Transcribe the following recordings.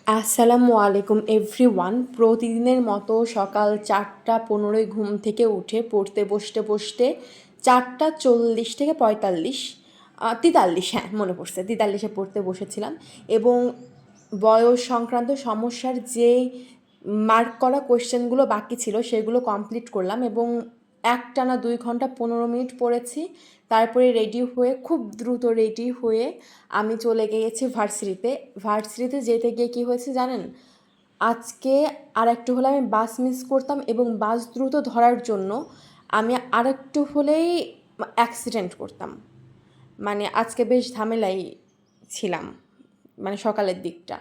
আসসালামু আলাইকুম এভরিওয়ান। প্রতিদিনের মতো সকাল 4:15 ঘুম থেকে উঠে পড়তে বসতে বসতে 4:40 থেকে 45, 43, হ্যাঁ মনে পড়ছে, 43-এ পড়তে বসেছিলাম এবং বয়স সংক্রান্ত সমস্যার যে মার্ক করা কোয়েশ্চেনগুলো বাকি ছিল সেগুলো কমপ্লিট করলাম এবং একটানা 2 ঘন্টা 15 মিনিট পড়েছি। তারপরে রেডি হয়ে, খুব দ্রুত রেডি হয়ে আমি চলে গিয়েছি ভার্সিটিতে। ভার্সিটিতে যেতে গিয়ে কী হয়েছে জানেন? আজকে আর একটু হলে আমি বাস মিস করতাম এবং বাস দ্রুত ধরার জন্য আমি আরেকটু হলেই অ্যাক্সিডেন্ট করতাম। মানে আজকে বেশ ঝামেলাই ছিলাম, মানে সকালের দিকটা।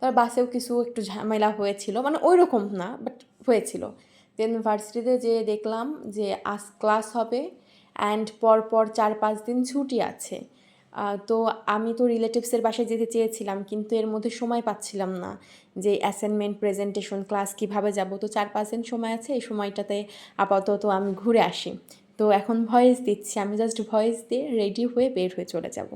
তার বাসেও কিছু একটু ঝামেলা হয়েছিল, মানে ওই রকম না, বাট হয়েছিল। দেন ভার্সিটিতে যেয়ে দেখলাম যে আজ ক্লাস হবে অ্যান্ড পরপর 4-5 দিন ছুটি আছে। তো আমি তো রিলেটিভসের বাসায় যেতে চেয়েছিলাম, কিন্তু এর মধ্যে সময় পাচ্ছিলাম না যে অ্যাসাইনমেন্ট, প্রেজেন্টেশন, ক্লাস কীভাবে যাব। তো 4-5 দিন সময় আছে, এই সময়টাতে আপাতত আমি ঘুরে আসি। তো এখন ভয়েস দিচ্ছি, আমি জাস্ট ভয়েস দিয়ে রেডি হয়ে বের হয়ে চলে যাব।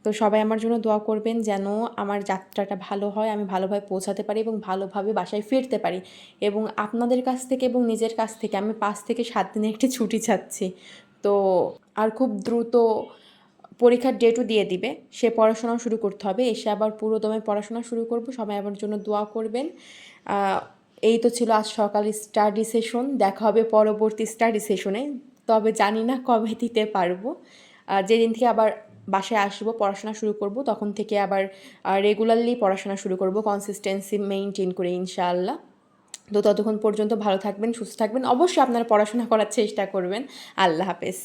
তো সবাই আমার জন্য দোয়া করবেন যেন আমার যাত্রাটা ভালো হয়, আমি ভালোভাবে পৌঁছাতে পারি এবং ভালোভাবে বাসায় ফিরতে পারি। এবং আপনাদের কাছ থেকে এবং নিজের কাছ থেকে আমি 5 থেকে 7 দিনের একটি ছুটি চাচ্ছি। তো আর খুব দ্রুত পরীক্ষার ডেটও দিয়ে দিবে, সে পড়াশোনাও শুরু করতে হবে, এসে আবার পুরোদমে পড়াশোনা শুরু করব। সবাই আমার জন্য দোয়া করবেন। এই তো ছিল আজ সকালের স্টাডি সেশন। দেখা হবে পরবর্তী স্টাডি সেশনে, তবে জানি না কবে দিতে পারবো। যেদিন থেকে আবার বাসায় আসবো, পড়াশোনা শুরু করব, তখন থেকে আবার রেগুলারলি পড়াশোনা শুরু করব, কনসিস্টেন্সি মেইনটেইন করে ইনশাআল্লাহ। তো ততক্ষণ পর্যন্ত ভালো থাকবেন, সুস্থ থাকবেন, অবশ্যই আপনারা পড়াশোনা করার চেষ্টা করবেন। আল্লাহ হাফেজ।